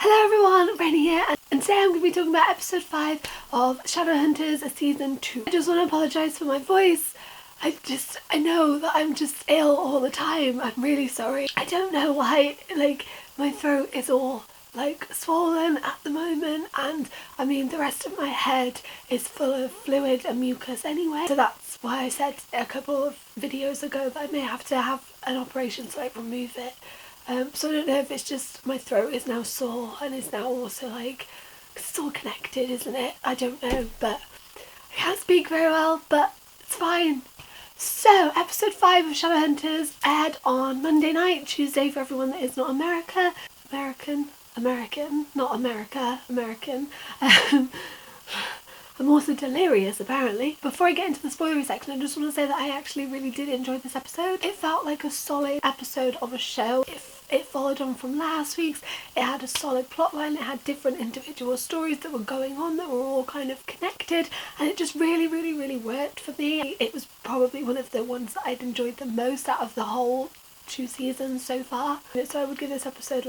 Hello everyone, Rennie here, and today I'm going to be talking about episode 5 of Shadowhunters season 2. I just want to apologise for my voice. I know that I'm just ill all the time. I'm really sorry. I don't know why, my throat is all swollen at the moment, and I mean the rest of my head is full of fluid and mucus anyway. So that's why I said a couple of videos ago that I may have to have an operation to remove it. So I don't know if it's just my throat is now sore and is now also it's all connected, isn't it? I don't know, but I can't speak very well, but it's fine. So episode 5 of Shadowhunters aired on Monday night, Tuesday for everyone that is not American. I'm also delirious apparently. Before I get into the spoilery section, I just want to say that I actually really did enjoy this episode. It felt like a solid episode of a show. It followed on from last week's. It had a solid plotline. It had different individual stories that were going on that were all kind of connected, and it just really worked for me. It was probably one of the ones that I'd enjoyed the most out of the whole 2 seasons so far. So I would give this episode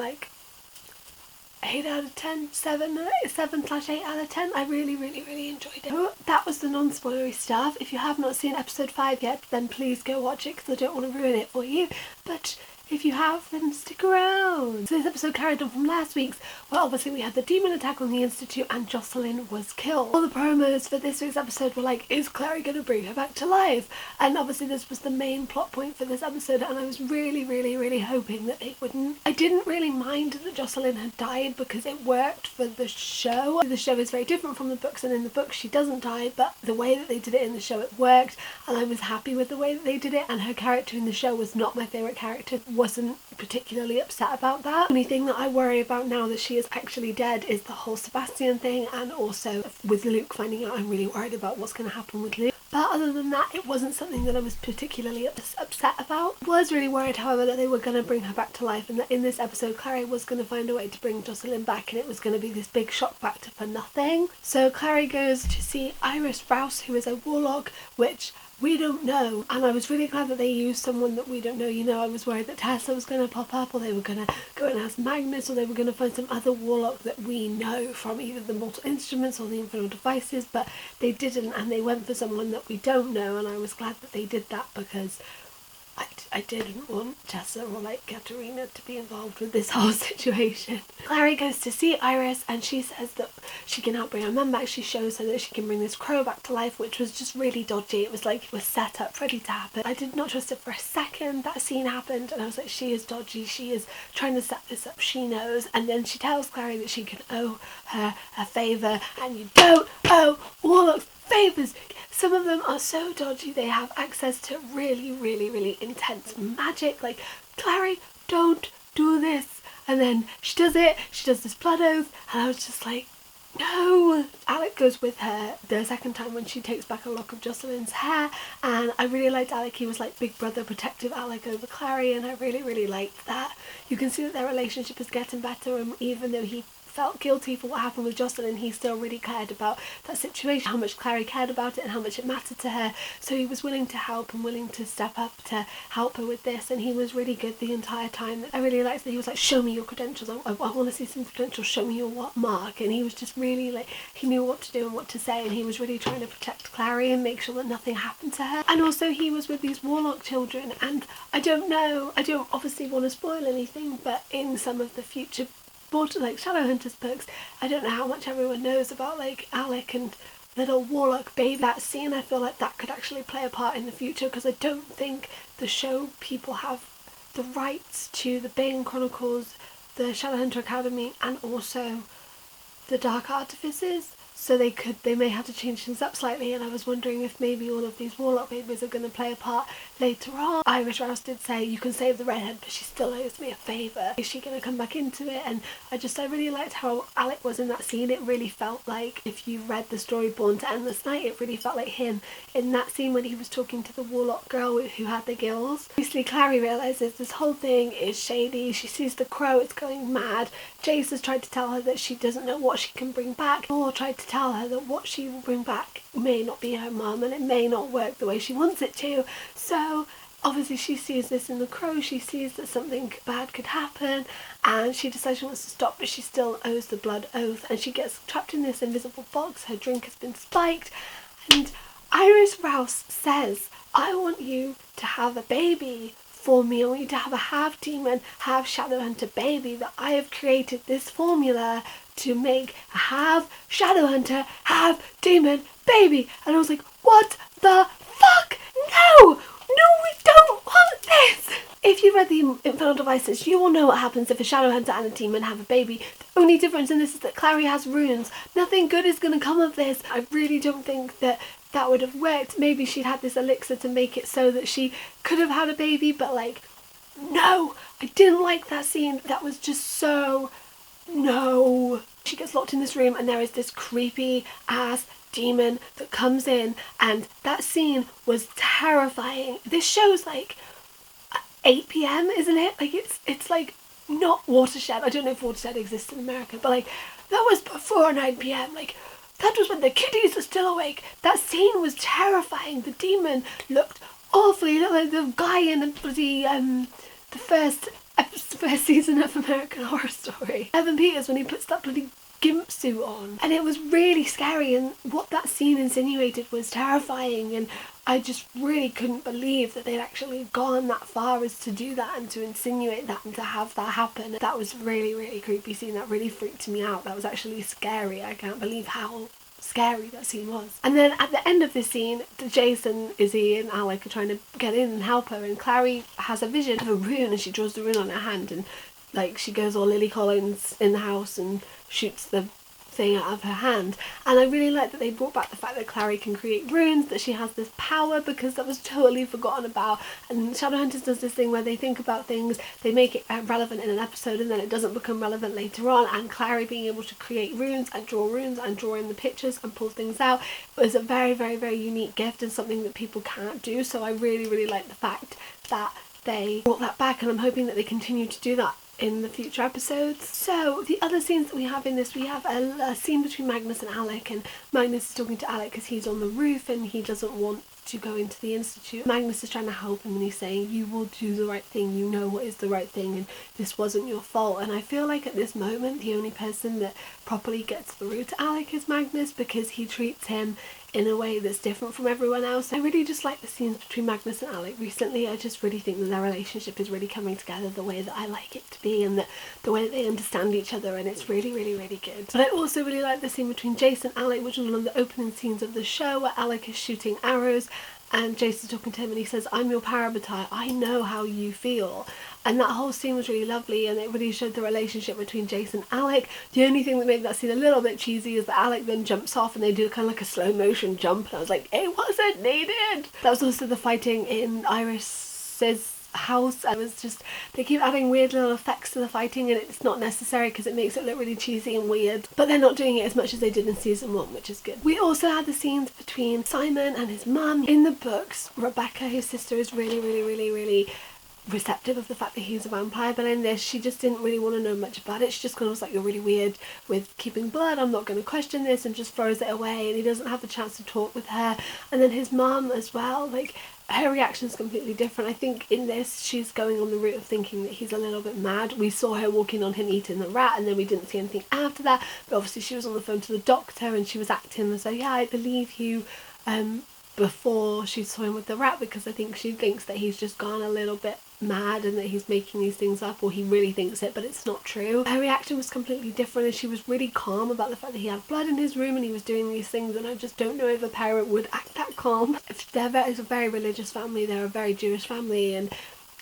8 out of 10, 7/8 out of 10. I really enjoyed it. That was the non-spoilery stuff. If you have not seen episode 5 yet, then please go watch it because I don't want to ruin it for you. But if you have, then stick around. So this episode carried on from last week's, where obviously we had the demon attack on the Institute and Jocelyn was killed. All the promos for this week's episode were is Clary going to bring her back to life? And obviously this was the main plot point for this episode, and I was really hoping that they wouldn't. I didn't really mind that Jocelyn had died because it worked for the show. The show is very different from the books, and in the books she doesn't die, but the way that they did it in the show, it worked, and I was happy with the way that they did it, and her character in the show was not my favourite character. Wasn't particularly upset about that. The only thing that I worry about now that she is actually dead is the whole Sebastian thing, and also with Luke finding out. I'm really worried about what's going to happen with Luke. But other than that, it wasn't something that I was particularly upset about. I was really worried, however, that they were going to bring her back to life, and that in this episode Clary was going to find a way to bring Jocelyn back, and it was going to be this big shock factor for nothing. So Clary goes to see Iris Rouse, who is a warlock, which we don't know, and I was really glad that they used someone that we don't know. I was worried that Tessa was going to pop up, or they were going to go and ask Magnus, or they were going to find some other warlock that we know from either the Mortal Instruments or the Infernal Devices, but they didn't, and they went for someone that we don't know, and I was glad that they did that because I didn't want Tessa or Katerina to be involved with this whole situation. Clary goes to see Iris, and she says that she can help bring her mum back. She shows her that she can bring this crow back to life, which was just really dodgy. It was it was set up ready to happen. I did not trust it for a second. That scene happened and I was like, she is dodgy, she is trying to set this up, she knows. And then she tells Clary that she can owe her a favour, and you don't owe warlocks favours. Some of them are so dodgy, they have access to really intense magic. Clary, don't do this. And then she does it, she does this blood oath, and I was just no. Alec goes with her the second time when she takes back a lock of Jocelyn's hair, and I really liked Alec. He was big brother protective Alec over Clary, and I really liked that. You can see that their relationship is getting better, and even though he felt guilty for what happened with Jocelyn, he still really cared about that situation, how much Clary cared about it and how much it mattered to her, so he was willing to help and willing to step up to help her with this, and he was really good the entire time. I really liked that he was show me your credentials, I want to see some credentials, show me your mark, and he was just really he knew what to do and what to say, and he was really trying to protect Clary and make sure that nothing happened to her. And also he was with these warlock children, and I don't obviously want to spoil anything, but in some of the future Shadowhunters books, I don't know how much everyone knows about Alec and little warlock baby. That scene, I feel that could actually play a part in the future, because I don't think the show people have the rights to the Bane Chronicles, the Shadowhunter Academy, and also the Dark Artifices. So they may have to change things up slightly, and I was wondering if maybe all of these warlock babies are going to play a part later on. Iris Rouse did say, you can save the redhead, but she still owes me a favour. Is she going to come back into it? And I really liked how Alec was in that scene. It really felt if you read the story Born to Endless Night, it really felt like him in that scene when he was talking to the warlock girl who had the gills. Obviously Clary realises this whole thing is shady. She sees the crow, it's going mad. Jace has tried to tell her that she doesn't know what she can bring back, or tried to tell her that what she will bring back may not be her mum, and it may not work the way she wants it to. So obviously she sees this in the crow, she sees that something bad could happen, and she decides she wants to stop, but she still owes the blood oath, and she gets trapped in this invisible box. Her drink has been spiked, and Iris Rouse says, I want you to have a baby for me. I want you to have a half demon, half Shadowhunter baby, that I have created this formula to make a half Shadowhunter, half demon baby. And I was like, what the fuck? No! No, we don't want this! If you read the Infernal Devices, you will know what happens if a Shadowhunter and a demon have a baby. The only difference in this is that Clary has runes. Nothing good is going to come of this. I really don't think that that would have worked. Maybe she'd had this elixir to make it so that she could have had a baby, but like, no! I didn't like that scene. That was just so... no. She gets locked in this room and there is this creepy ass demon that comes in, and that scene was terrifying. This show's like 8 p.m, isn't it? Like it's like not Watershed. I don't know if Watershed exists in America, but like that was before 9 p.m. Like that was when the kiddies were still awake. That scene was terrifying. The demon looked awful. You know, like the guy in the bloody the first season of American Horror Story, Evan Peters, when he puts that bloody gimp suit on, and it was really scary, and what that scene insinuated was terrifying, and I just really couldn't believe that they'd actually gone that far as to do that and to insinuate that and to have that happen. That was really, really creepy scene. That really freaked me out. That was actually scary. I can't believe how scary that scene was. And then at the end of this scene, Jason, Izzy and Alec are trying to get in and help her, and Clary has a vision of a rune, and she draws the rune on her hand, and like she goes all Lily Collins in the house and shoots the thing out of her hand. And I really like that they brought back the fact that Clary can create runes, that she has this power, because that was totally forgotten about. And Shadowhunters does this thing where they think about things, they make it relevant in an episode, and then it doesn't become relevant later on. And Clary being able to create runes and draw in the pictures and pull things out was a very, very, very unique gift, and something that people can't do. So I really, really like the fact that they brought that back, and I'm hoping that they continue to do that in the future episodes. So the other scenes that we have in this, we have a scene between Magnus and Alec, and Magnus is talking to Alec because he's on the roof and he doesn't want to go into the institute. Magnus is trying to help him, and he's saying, you will do the right thing, you know what is the right thing, and this wasn't your fault. And I feel like at this moment the only person that properly gets through to Alec is Magnus, because he treats him in a way that's different from everyone else. I really just like the scenes between Magnus and Alec recently. I just really think that their relationship is really coming together the way that I like it to be, and that the way that they understand each other, and it's really, really, really good. But I also really like the scene between Jason and Alec, which was one of the opening scenes of the show, where Alec is shooting arrows and Jason's talking to him, and he says, I'm your parabatai, I know how you feel. And that whole scene was really lovely, and it really showed the relationship between Jason and Alec. The only thing that made that scene a little bit cheesy is that Alec then jumps off and they do kind of like a slow motion jump, and I was like, it wasn't needed. That was also the fighting in Iris's house. I was just, they keep adding weird little effects to the fighting, and it's not necessary because it makes it look really cheesy and weird, but they're not doing it as much as they did in season 1, which is good. We also had the scenes between Simon and his mum. In the books, Rebecca, his sister, is really, really, really, really receptive of the fact that he's a vampire, but in this she just didn't really want to know much about it. She just kind of was like, you're really weird with keeping blood, I'm not going to question this, and just throws it away, and he doesn't have the chance to talk with her. And then his mum as well, like, her reaction is completely different. I think in this she's going on the route of thinking that he's a little bit mad. We saw her walking on him eating the rat, and then we didn't see anything after that, but obviously she was on the phone to the doctor and she was acting as though, yeah, I believe you, before she saw him with the rat, because I think she thinks that he's just gone a little bit mad and that he's making these things up, or he really thinks it, but it's not true. Her reaction was completely different, and she was really calm about the fact that he had blood in his room and he was doing these things, and I just don't know if a parent would act that calm. It's a very religious family, they're a very Jewish family, and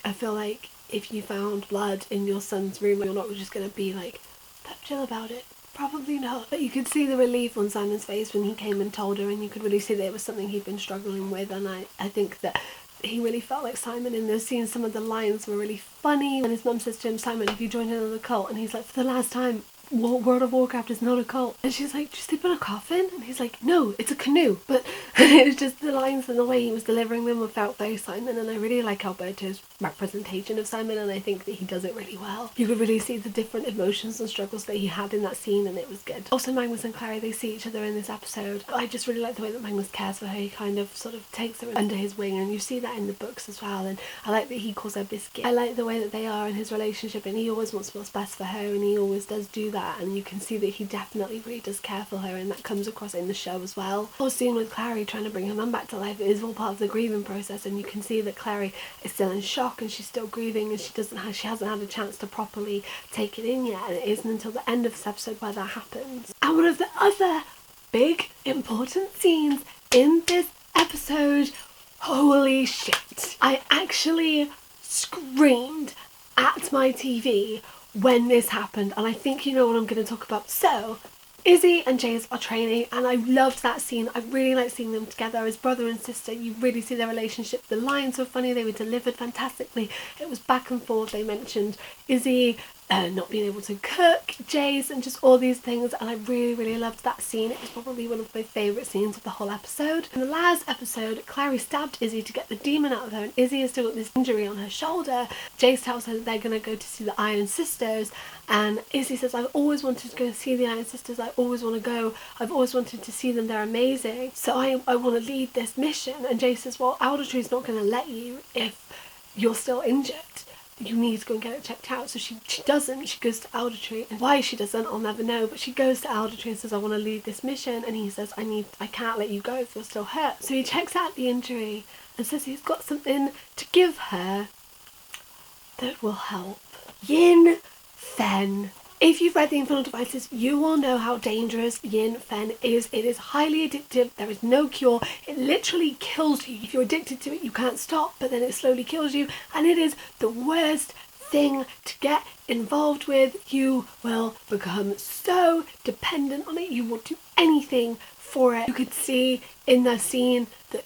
I feel like if you found blood in your son's room, you're not just going to be like that chill about it. Probably not. But you could see the relief on Simon's face when he came and told her, and you could really see that it was something he'd been struggling with, and I think that he really felt like Simon in those scenes. Some of the lines were really funny. When his mum says to him, Simon, have you joined another cult? And he's like, for the last time, World of Warcraft is not a cult. And she's like, do you sleep in a coffin? And he's like, no, it's a canoe. But it was just the lines and the way he was delivering them felt very Simon, and I really like Alberto's representation of Simon, and I think that he does it really well. You could really see the different emotions and struggles that he had in that scene, and it was good. Also, Magnus and Clary, they see each other in this episode. I just really like the way that Magnus cares for her. He kind of sort of takes her under his wing, and you see that in the books as well, and I like that he calls her Biscuit. I like the way that they are in his relationship, and he always wants what's best for her, and he always does do that, and you can see that he definitely really does care for her, and that comes across in the show as well. The whole scene with Clary trying to bring her mum back to life is all part of the grieving process, and you can see that Clary is still in shock, and she's still grieving, and she hasn't had a chance to properly take it in yet, and it isn't until the end of this episode where that happens. And one of the other big important scenes in this episode, holy shit, I actually screamed at my TV when this happened, and I think you know what I'm going to talk about. So Izzy and Jace are training, and I loved that scene. I really like seeing them together as brother and sister. You really see their relationship. The lines were funny, they were delivered fantastically. It was back and forth. They mentioned Izzy not being able to cook, Jace, and just all these things, and I really loved that scene. It was probably one of my favourite scenes of the whole episode. In the last episode, Clary stabbed Izzy to get the demon out of her, and Izzy has still got this injury on her shoulder. Jace tells her that they're going to go to see the Iron Sisters, and Izzy says, I've always wanted to go see the Iron Sisters, I always want to go, I've always wanted to see them, they're amazing, so I want to lead this mission. And Jace says, well, Aldertree's not going to let you if you're still injured. You need to go and get it checked out. So she doesn't. She goes to Aldertree, and why she doesn't, I'll never know, but she goes to Aldertree and says, I want to lead this mission, and he says, I can't let you go if you're still hurt. So he checks out the injury and says he's got something to give her that will help. Yin Fen. If you've read The Infernal Devices, you will know how dangerous Yin Fen is. It is highly addictive. There is no cure. It literally kills you. If you're addicted to it, you can't stop, but then it slowly kills you. And it is the worst thing to get involved with. You will become so dependent on it. You will do anything for it. You could see in the scene that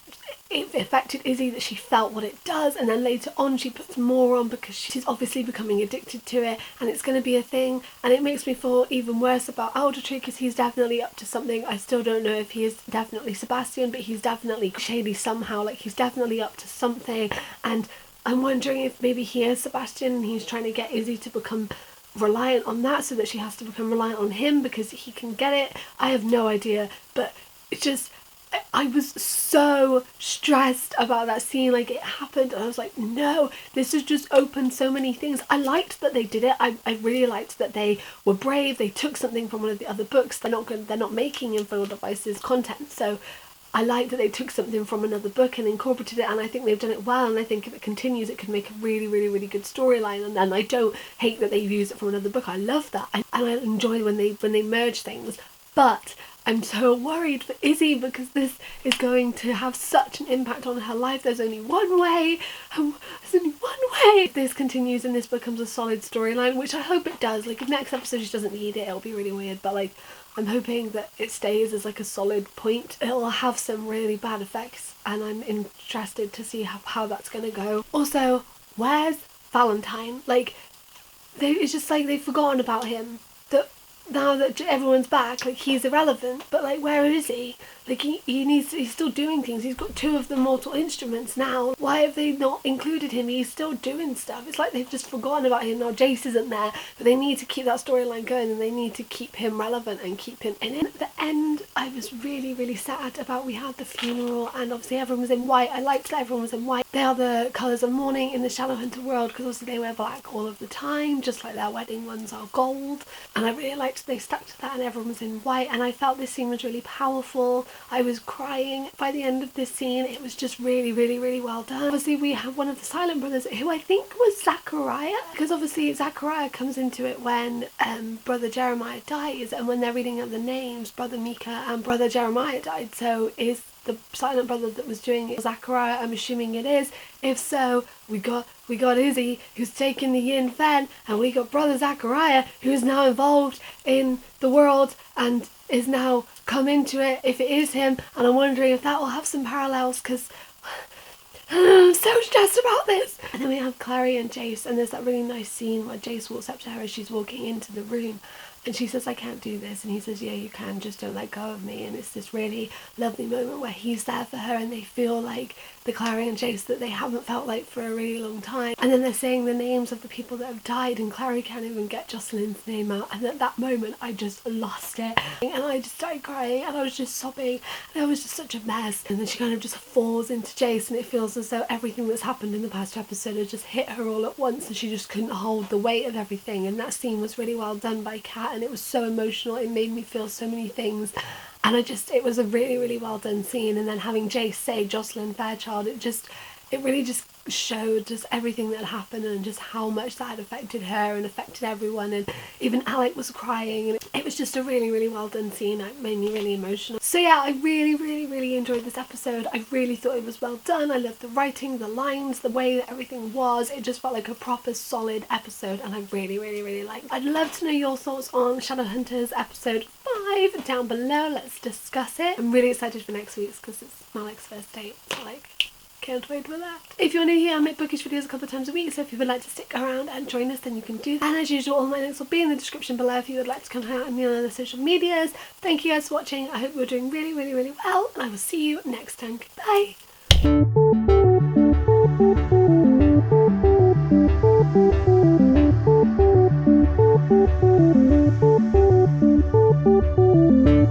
it affected Izzy, that she felt what it does, and then later on she puts more on because she's obviously becoming addicted to it, and it's going to be a thing. And it makes me feel even worse about Aldertree because he's definitely up to something. I still don't know if he is definitely Sebastian, but he's definitely shady somehow. Like, he's definitely up to something, and I'm wondering if maybe he is Sebastian and he's trying to get Izzy to become reliant on that so that she has to become reliant on him because he can get it. I have no idea, but it's just, I was so stressed about that scene. Like, it happened and I was like, no, this has just opened so many things. I liked that they did it. I really liked that they were brave. They took something from one of the other books. They're not making Infernal Devices content, so I like that they took something from another book and incorporated it, and I think they've done it well, and I think if it continues it could make a really good storyline. And I don't hate that they've used it from another book. I love that, and I enjoy when they merge things. But I'm so worried for Izzy because this is going to have such an impact on her life. There's only one way. If this continues and this becomes a solid storyline, which I hope it does. Like, if next episode she doesn't need it, it'll be really weird. But like, I'm hoping that it stays as like a solid point. It'll have some really bad effects, and I'm interested to see how that's going to go. Also, where's Valentine? Like, it's just like they've forgotten about him. That now that everyone's back, like, he's irrelevant, but like, where is he? Like, he's still doing things. He's got 2 of the mortal instruments now. Why have they not included him? He's still doing stuff. It's like they've just forgotten about him now. Jace isn't there, but they need to keep that storyline going, and they need to keep him relevant and keep him in it. At the end, I was really sad about, we had the funeral, and obviously everyone was in white. I liked that everyone was in white. They are the colours of mourning in the Shadowhunter world, because obviously they wear black all of the time, just like their wedding ones are gold. And I really liked they stuck to that, and everyone was in white, and I felt this scene was really powerful. I was crying by the end of this scene. It was just really well done. Obviously we have one of the Silent Brothers, who I think was Zachariah, because obviously Zachariah comes into it when Brother Jeremiah dies, and when they're reading out the names, Brother Micah and Brother Jeremiah died. So is the Silent Brother that was doing it Zachariah? I'm assuming it is. If so, we got Izzy, who's taking the Yin Fen, and we got Brother Zachariah, who's now involved in the world and is now come into it, if it is him. And I'm wondering if that will have some parallels, because I'm so stressed about this. And then we have Clary and Jace, and there's that really nice scene where Jace walks up to her as she's walking into the room, And she says, I can't do this. And he says, yeah, you can, just don't let go of me. And it's this really lovely moment where he's there for her and they feel like the Clary and Jace that they haven't felt like for a really long time. And then they're saying the names of the people that have died and Clary can't even get Jocelyn's name out. And at that moment I just lost it and I just started crying and I was just sobbing and I was just such a mess. And then she kind of just falls into Jace and it feels as though everything that's happened in the past episode had just hit her all at once and she just couldn't hold the weight of everything. And that scene was really well done by Kat and it was so emotional. It made me feel so many things. And it was a really, really well done scene. And then having Jace say Jocelyn Fairchild, it really just showed just everything that happened and just how much that had affected her and affected everyone. And even Alec was crying and it was just a really, really well done scene. It made me really emotional. So yeah, I really, really, really enjoyed this episode. I really thought it was well done. I loved the writing, the lines, the way that everything was. It just felt like a proper solid episode and I really, really, really liked it. I'd love to know your thoughts on Shadowhunters episode 5 down below. Let's discuss it. I'm really excited for next week's because it's Malik's first date. So can't wait for that. If you're new here, I make bookish videos a couple of times a week, so if you would like to stick around and join us, then you can do that. And as usual, all my links will be in the description below if you would like to come hang out with me on other social medias. Thank you guys for watching. I hope you're doing really, really, really well, and I will see you next time. Goodbye.